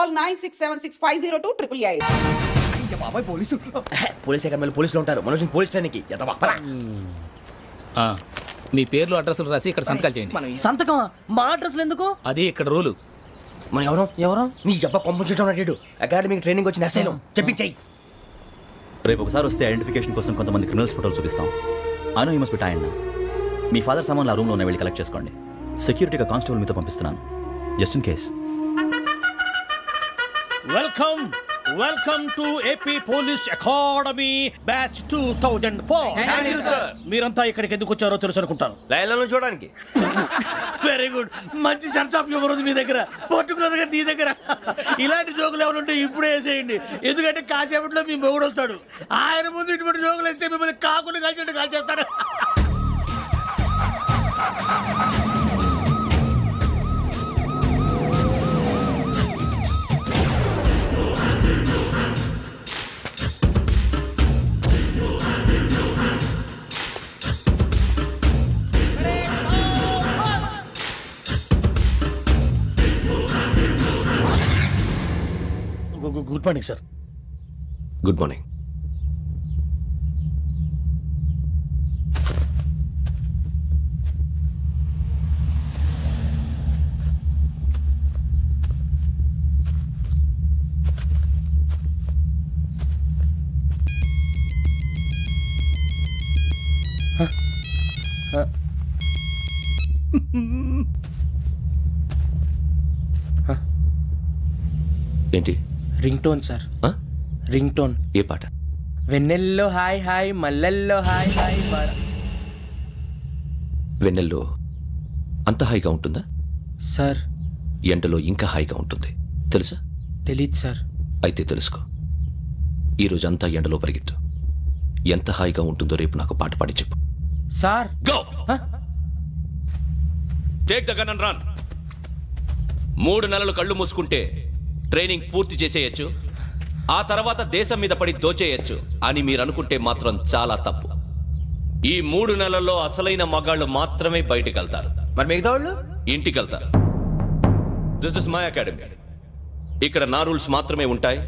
Call 9676502888. బాబాయ్ police police అకాడమీలో పోలీసులు ఉంటారు. మనోజ్ పోలీస్ ట్రైనింగ్కి మీ పేర్లు అడ్రస్లు రాసి ఇక్కడ సంతకాలు చేయండి. సంతకమా? మా అడ్రస్లు ఎందుకు? అది ఇక్కడ రూలు. మన ఎవరు నీ అబ్బా పంపించడం అడ్డాడు. అకాడమిక్ ట్రైనింగ్ వచ్చిన అసైలం చెప్పించాయి. రేపు ఒకసారి వస్తే ఐడెంటిఫికేషన్ కోసం కొంతమంది క్రిమినల్స్ ఫోటోలు చూపిస్తాం. అను యూ మస్ట్ బి టైండ్. మీ ఫాదర్ సామాన్లు ఆ రూమ్లో ఉన్న వెళ్ళి కలెక్ట్ చేసుకోండి. సెక్యూరిటీగా కానిస్టేబుల్ మీతో పంపిస్తున్నాను, just in case. Welcome to AP police academy batch 2004. మీరంతా ఇక్కడికి ఎందుకు వచ్చారో తెలుసు అనుకుంటాను. లైన్లను చూడడానికి. Very good. మంచి సెన్స్ ఆఫ్ హ్యూమర్ ఉంది మీ దగ్గర, పర్టికులర్ గా నీ దగ్గర. ఇలాంటి జోకులు ఎవరు ఉంటే ఇప్పుడే వేసేయండి, ఎందుకంటే కాసేపట్లో మీ మొగుడు వస్తాడు. ఆయన ముందు ఇటువంటి జోకులు వేస్తే మిమ్మల్ని కాకుని కాల్చేట్టు కాల్చేస్తాడు. Good morning sir. Good morning. ఏంటి? Ring tone sir. Ring tone. ఏ పాట? వెన్నెల్లో హాయ్ హాయ్, మల్లెల్లో హాయ్ హాయ్. వెన్నెల్లో అంత హాయిగా ఉంటుందా సార్? ఎండలో ఇంకా హాయిగా ఉంటుంది తెలుసా? తెలీదు సార్. అయితే తెలుసుకో. ఈరోజు అంతా ఎండలో పరిగెత్తు. ఎంత హాయిగా ఉంటుందో రేపు నాకు పాట పాడి చెప్పు. Sir go. Take the gun and run. 3 నెలలు కళ్ళు మూసుకుంటే ట్రైనింగ్ పూర్తి చేసేయచ్చు, ఆ తర్వాత దేశం మీద పడి దోచేయచ్చు అని మీరు అనుకుంటే మాత్రం చాలా తప్పు. ఈ 3 నెలల్లో అసలైన మగాళ్ళు మాత్రమే బయటికి వెళ్తారు. మరి మిగతా వాళ్ళు ఇంటికి వెళ్తారు. This is my academy. ఇక్కడ నా రూల్స్ మాత్రమే ఉంటాయి.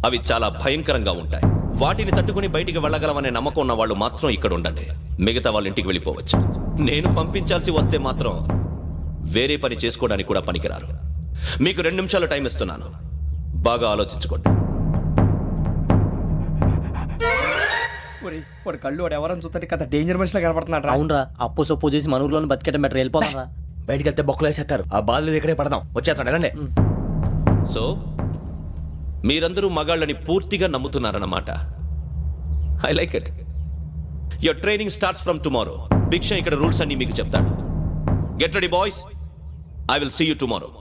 అవి చాలా భయంకరంగా ఉంటాయి. వాటిని తట్టుకుని బయటికి వెళ్ళగలమనే నమ్మకం ఉన్న వాళ్ళు మాత్రం ఇక్కడ ఉండండి. మిగతా వాళ్ళు ఇంటికి వెళ్ళిపోవచ్చు. నేను పంపించాల్సి వస్తే మాత్రం వేరే పని చేసుకోవడానికి కూడా పనికిరారు. మీకు 2 నిమిషాలు టైం ఇస్తున్నాను, బాగా ఆలోచించుకోండి. వాడు కళ్ళు వాడు ఎవరైనా చూస్తే కదా డేంజర్ మనిషిలో కనపడుతున్నాడు. అవునరా, అప్పు సొప్పు చేసి మన ఊర్లో బతికేయడం బెటర్. వెళ్ళిపోతారా? బయటికి వెళ్తే బొక్కలు వేసేస్తారు. ఆ బాధలు ఇక్కడే పడదాం. వచ్చేస్తాడు ఎలాండి. సో మీరందరూ మగాళ్ళని పూర్తిగా నమ్ముతున్నారన్నమాట. I like it. Your training starts from tomorrow. Bhiksha ఇక్కడ రూల్స్ అన్ని మీకు చెప్తాడు. Get ready boys, I will see you tomorrow.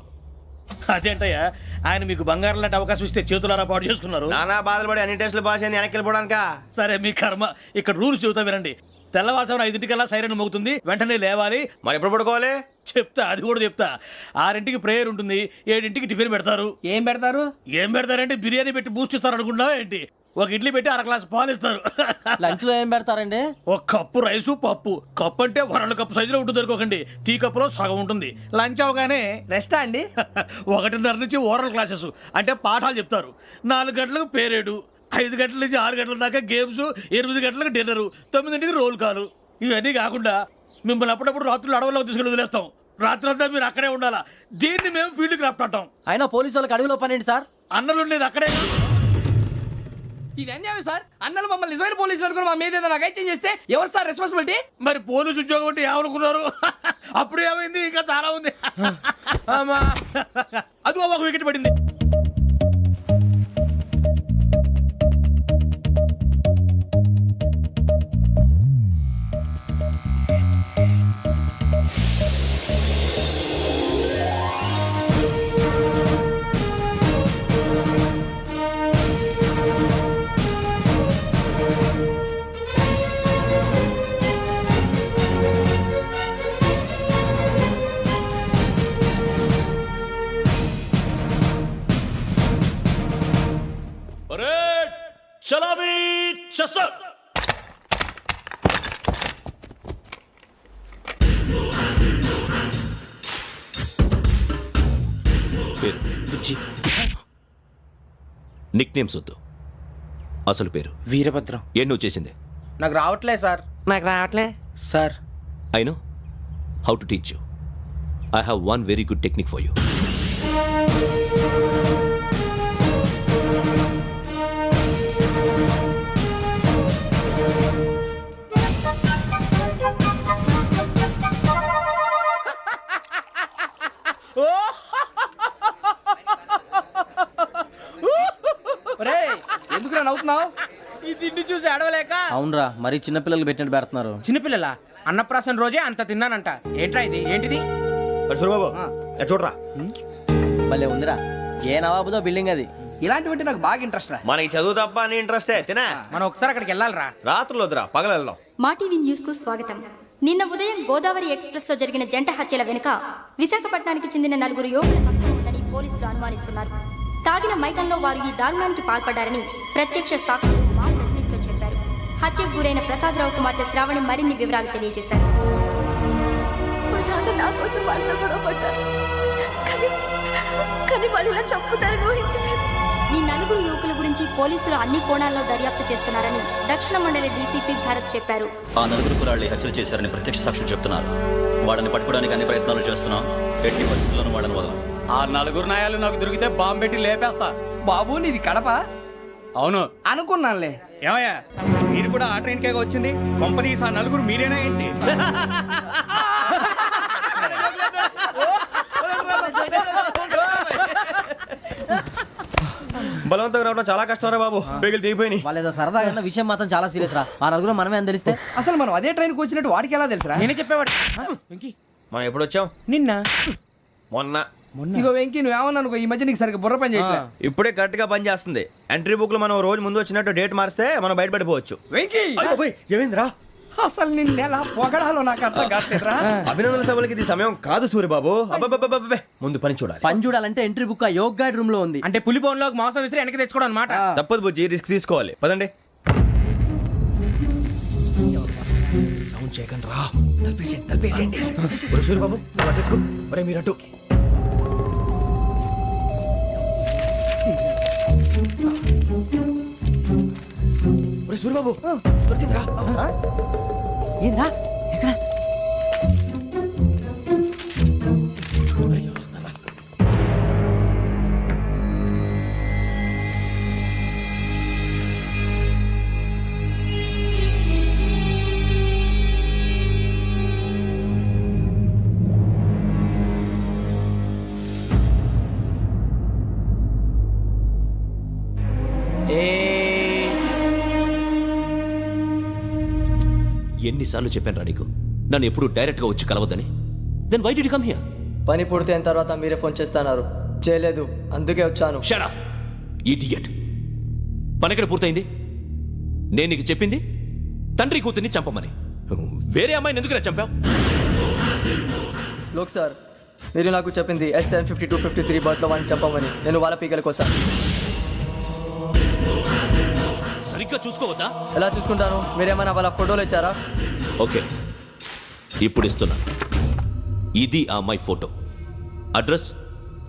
అదేంటయ్యా, ఆయన మీకు బంగారం లాంటి అవకాశం ఇస్తే చేతులారా పాటు చేసుకున్నారు. నానా బాధలు పడి అన్ని టెస్టులు పాస్ అయింది, వెనక్కి వెళ్ళిపోవడానికా? సరే మీ కర్మ. ఇక్కడ రూల్స్ చెబుతా వినండి. తెల్లవారుజామున 5 సైరన్ మోగుతుంది, వెంటనే లేవాలి. మరి ఎప్పుడు పడుకోవాలి? చెప్తా, అది కూడా చెప్తా. 6 ప్రేయర్ ఉంటుంది, 7 టిఫిన్ పెడతారు. ఏం పెడతారు? ఏం పెడతారంటే బిర్యానీ పెట్టి బూస్ట్ ఇస్తారు అనుకుంటున్నావా ఏంటి? ఒక ఇడ్లీ పెట్టి 1 గ్లాస్ పాలు ఇస్తారు. లంచ్ లో ఏం పెడతారండి? 1 కప్పు రైసు పప్పు. కప్పు అంటే 1/2 కప్పు సైజులో ఉంటుంది అనుకోకండి. టీ కప్పులో సగం ఉంటుంది. లంచ్ అవగానే రెస్టా అండి? 1:30 నుంచి ఓరల్ క్లాసెస్ అంటే పాఠాలు చెప్తారు. 4 గంటలకు పేరేడు, 5 గంటల నుంచి 6 గంటల దాకా గేమ్స్, 8 గంటలకు డిన్నరు, 9ంటికి రోల్ కాలు. ఇవన్నీ కాకుండా మిమ్మల్ని అప్పుడప్పుడు రాత్రులు అడవుల్లో తీసుకెళ్ళి వదిలేస్తాం. రాత్రి అంతా మీరు అక్కడే ఉండాలా. దీన్ని మేము ఫీల్డ్ క్రాఫ్ట్ అంటాం. అయినా పోలీసు వాళ్ళకి అడవిలో పని ఏంటి సార్? అన్నలు ఉండేది అక్కడే. ఇది అన్యాయం సార్. అన్నలు మమ్మల్ని నిజమైన పోలీసులు అనుకుని మా మీద ఏదైనా అగైత్యం చేస్తే ఎవరు సార్ రెస్పాన్సిబిలిటీ? మరి పోలీసు ఉద్యోగం అంటే ఏమనుకున్నారు? అప్పుడు ఏమైంది? ఇంకా చాలా ఉంది. అదిగో ఒక వికెట్ పడింది. చలామీ చస్టర్. నిక్ నేమ్స్ వద్దు, అసలు పేరు. వీరభద్రం. ఏం నువ్వు చేసింది? నాకు రావట్లే సార్. నాకు రావట్లే sir. I know how to teach you. I have one very good technique for you. ఎందుకు నవ్వుతున్నావు? ఈ తిండి చూసి అడవలేక. అవునరా మరీ చిన్నపిల్లలు పెట్టినట్టు పెడుతున్నారు. చిన్నపిల్లల అన్నప్రాసన రోజే అంత తిన్నానంట. ఏంట్రా ఇది? ఏంటిది? సూరిబాబు చూడరా, భలే ఉందిరా. ఏ నవాబుదో బిల్డింగ్ అది. ఇలాంటివంటే నాకు బాగా ఇంట్రెస్ట్ రా. మనకి చదువు తప్ప అని ఇంట్రెస్టే తినా. మనం ఒకసారి అక్కడికి వెళ్ళాలిరా. రాత్రులు వద్దురా, పగల వెళ్దాం. మా టీవీ న్యూస్ కు స్వాగతం. నిన్న ఉదయం గోదావరి ఎక్స్ప్రెస్ లో జరిగిన జంట హత్యల వెనుక విశాఖపట్నానికి చెందిన 4 యువకుల హస్తం ఉందని పోలీసులు అనుమానిస్తున్నారు. తాగిన మైకంలో వారు ఈ దారుణానికి పాల్పడ్డారని ప్రత్యక్ష సాక్షులు మా ప్రతినిధితో చెప్పారు. హత్యకు గురైన ప్రసాదరావు కుమార్తె శ్రావణి మరిన్ని వివరాలు తెలియజేశారు. మా నాన్న నా కోసం వాళ్ళతో గొడవ పడ్డారు, కానీ వాళ్ళు ఇలా చంపుతారని ఊహించలేదు. ఈ 4 యువకుల గురించి పోలీసులు అన్ని కోణాల్లో దర్యాప్తు చేస్తున్నారని దక్షిణ మండలి డీసీపీ భరత్ చెప్పారు. ఆ 4 కురాళ్ళు హత్యలు చేశారని ప్రత్యక్ష సాక్షులు చెప్తున్నారు. వాళ్ళని పట్టుకోవడానికి అన్ని ప్రయత్నాలు చేస్తున్నాం. ఎట్టి పరిస్థితుల్లోనూ వాళ్ళని వదలం. ఆ 4 నాయాలు నాకు దొరికితే బాంబు పెట్టి లేపేస్తా. బాబు నీది కడప? అవును. అనుకున్నానులే. ఏమయ్యా మీరు కూడా ఆ ట్రైన్ కేగా వచ్చింది? కంపెనీస్ ఆ 4 మీరేనా ఏంటి? బలవంతంగా రావడం చాలా కష్టం రా బాబు. బేగులు దిగిపోయినాయి. వాళ్ళు ఏదో సరదాగా అన్న విషయం మాత్రం చాలా సీరియస్ రా. ఆ 4 మనమే అని తెలిస్తే అసలు మనం అదే ట్రైన్కి వచ్చినట్టు వాడికి ఎలా తెలుసురా? నేనే చెప్పేవాడు. మనం ఎప్పుడు వచ్చాం? నిన్న మొన్న. ఇగో వెంకీ నువ్వేమన్నా అనుకో, ఈ మధ్య నీకు సరిగ్గా బుర్ర పని చేయట్లేదు. ఇప్పుడే కరెక్ట్ గా పని చేస్తుంది. ఎంట్రీ బుక్ లో మనం రోజు ముందు వచ్చినట్టు డేట్ మారిస్తే మనం బయటపడిపోవచ్చు. వెంకీ ఏమైందిరా? అసలు నిన్న ఎలా పొగడాలో నాకు అర్థం కాట్లేదురా. అభినందన సభలకి ఇది సమయం కాదు సూర్యబాబు. అబ్బబ్బబ్బబ్బబ్బే, ముందు పని చూడాలి. పని చూడాలంటే ఎంట్రీ బుక్ ఆ యోగ్ గైడ్ రూమ్ లో ఉంది. అంటే పులి బోన్లోకి మాంసం విసిరి వెనక్కి తెచ్చుకోవడం అనమాట. తప్పదు బుజ్జి, రిస్క్ తీసుకోవాలి. పదండి. సౌండ్ చేయకండి రా. తలపేసేయండి. సూర్యబాబు మీరు అటు. సూర్యబాబు దొరికిందిరా. ఏంద్రా ఎక్కడ? ఎన్నిసార్లు చెప్పాను రా నీకు, నన్ను ఎప్పుడు డైరెక్ట్గా వచ్చి కలవద్దని? Then why did you come here? పని పూర్తయిన తర్వాత మీరే ఫోన్ చేస్తున్నారు. చేయలేదు, అందుకే వచ్చాను. Shut up idiot. పని ఎక్కడ పూర్తయింది? నేను నీకు చెప్పింది తండ్రి కూతుర్ని చంపమని. వేరే అమ్మాయిని ఎందుకు చంపావు? లోక్ సార్, మీరు నాకు చెప్పింది S75253 బర్త్లో వాడిని చంపమని. నేను వాళ్ళ పీకల కోసం. సరిగ్గా చూసుకోవద్దా? ఎలా చూసుకుంటాను? మీరేమైనా వాళ్ళ ఫోటోలు ఇచ్చారా? ఓకే, ఇప్పుడు ఇస్తున్నా. ఇది ఆ అమ్మాయి photo. Address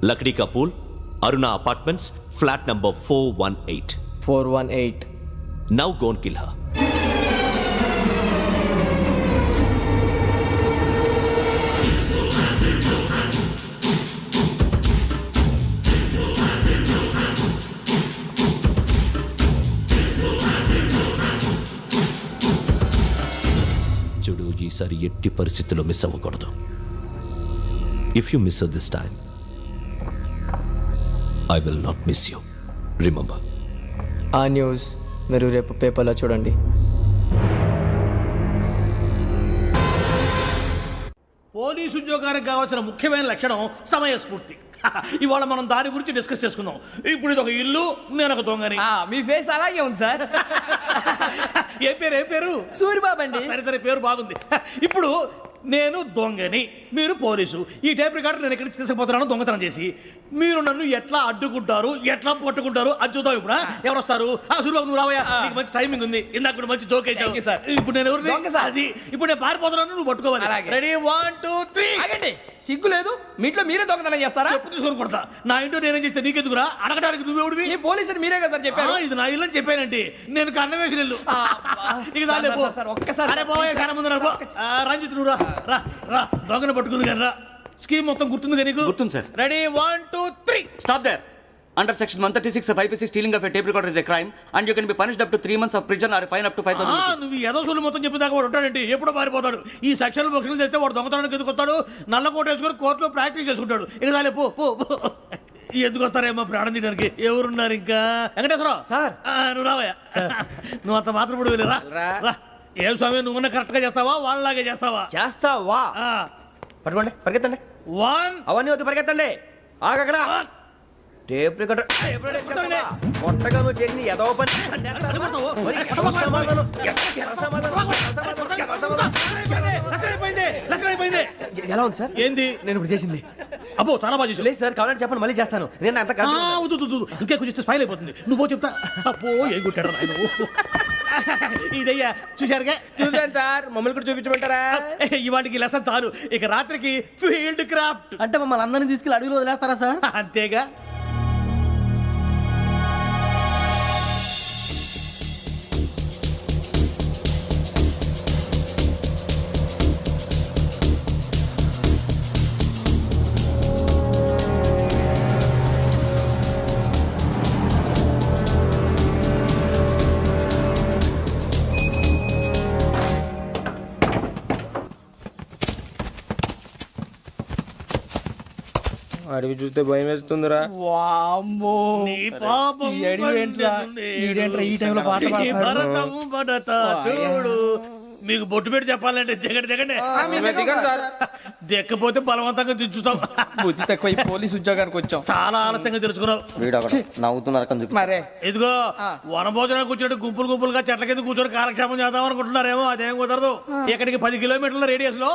Lakdi ka pool, Aruna apartments, flat number 418. 418. Now go and kill her. చూడు, ఈసారి ఎట్టి పరిస్థితుల్లో మిస్ అవ్వకూడదు. If you miss this time I will not miss you. Remember. ఆ న్యూస్ మీరు రేపు పేపర్లో చూడండి. పోలీసు ఉద్యోగానికి కావాల్సిన ముఖ్యమైన లక్షణం సమయస్ఫూర్తి. ఇవాళ మనం దాని గురించి డిస్కస్ చేసుకుందాం. ఇప్పుడు ఇది ఒక ఇల్లు, నేను ఒక దొంగని. మీ ఫేస్ అలాగే ఉంది సార్. ఏ పేరు? సూరిబాబు అండి. సరే పేరు బాగుంది. ఇప్పుడు నేను దొంగని, మీరు పోలీసు. ఈ టైప్ రికార్డు నేను ఎక్కడికి తీసుకుపోతున్నాను దొంగతనం చేసి. మీరు నన్ను ఎట్లా అడ్డుకుంటారు, ఎట్లా పట్టుకుంటారు అది చూద్దాం. ఇప్పుడు ఎవరు వస్తారు? సూర్యబాబు నువ్వు రావయ్యా, నీకు మంచి టైమింగ్ ఉంది. ఇందాక కూడా మంచి జోక్ వేసావు. Thank you, sir. ఇప్పుడు నేను ఎవరు? దొంగ, sir. అది ఇప్పుడు నేను పారిపోతున్నాను, నువ్వు పట్టుకోవాలి. అలాగే. రెడీ 1 2 3. ఆగండి, సిగ్గు లేదు? మీ ఇంట్లో మీరే దొంగతనం చేస్తారా? చెప్పు తీసుకొని కొడతా. నా ఇంట్లో నేనేం చేస్తే నీకెందుకురా? అడగడానికి నువ్వెవడివి? ఈ పోలీసులు మీరే కదా సార్ చెప్పారు. ఇది నా ఇల్లు అని చెప్పానంటే నేను కన్న వేసిన ఇల్లు. ఇక చాలే పో. సార్, ఒక్కసారి అరే పోయే కన్న ముందు రా, పో. రంజిత్ నువ్వు రా రా రా దొంగను పట్టుకుంది కానీ రా. స్కీమ్ మొత్తం గుర్తుంది కానీ నీకు? గుర్తుంది, sir. Ready 1 2 3. Stop there. Under section 136 of IPC stealing of a tape recorder is a crime and you can be punished up to 3 months of prison or a fine up to 5,000 rupees. నువ్వు ఏదో సొల్లు మొత్తం చెప్పిన దాకా వాడు ఉంటాడండి. ఎప్పుడో పారిపోతాడు. ఈ సెక్షన్ బొక్షన్లు చేస్తే వాడు దొంగతనానికి ఎందుకు వస్తాడు? నల్ల కోట వేసుకొని కోర్టులో ప్రాక్టీస్ చేసుకుంటాడు. ఇక చాలే పో పో పో. ఎందుకు వస్తారేమో ప్రాణం తీయడానికి. ఎవరున్నారు ఇంకా? వెంకటేశ్వరరావు సార్. నువ్వు రావయ్యా. నువ్వు అంత మాత్రం ఇప్పుడు వెళ్ళి రా రా. ఏం స్వామి నువ్వున్న కరెక్ట్ గా చేస్తావా వాళ్ళలాగే చేస్తావా? చేస్తావా? పట్టుకోండి, పరిగెత్తండి. 1 అవన్నీ వద్దు, పరిగెత్తండి. ఆగక్కడ టేప్ రికార్డర్ కొట్టగా నువ్వు చేసింది ఏదో పని. ఎలా ఉంది సార్? ఏంది? నేను ఇప్పుడు చేసింది అబ్బో చాలా బాగా చేసావు. లేదు సార్, కావాలంటే చెప్పండి, మళ్ళీ చేస్తాను. నేను అంత ఇంకే కొంచెం స్మైల్ అయిపోతుంది. నువ్వు చెప్తా. అబ్బో ఏం కొట్టాడు ఆయన. ఇదయ్యా చూశారుగా? చూసాను సార్, మమ్మల్ని కూడా చూపించమంటారా? ఇవాటికి లెసన్ చాలు. ఇక రాత్రికి ఫీల్డ్ క్రాఫ్ట్. అంటే మమ్మల్ని అందరినీ తీసుకెళ్ళి అడవిలో వదిలేస్తారా సార్? అంతేగా. అడవి చూస్తే భయం వేస్తుందిరా. నీ పాపం పండుతుంది. ఈ టైంలో పాట ఈ భరతము భరత చూడు. మీకు బొట్టు పెట్టి చెప్పాలంటే దిగండి దిగండి. దిక్కపోతే బలవంతంగా దించుతాం. బుద్ధి తక్కువ ఈ పోలీస్ ఉద్యోగానికి వచ్చాం. చాలా ఆలస్యంగా తెలుసుకున్నావు. నవ్వుతున్నారు మరే ఇదిగో వనభోజనానికి కూర్చోండి గుంపులు గుంపులుగా చెట్ల కింద కూర్చొని కాలక్షేపం చేద్దాం అనుకుంటున్నారేమో. అదేం కుదరదు. ఇక్కడికి 10 కిలోమీటర్ల రేడియస్ లో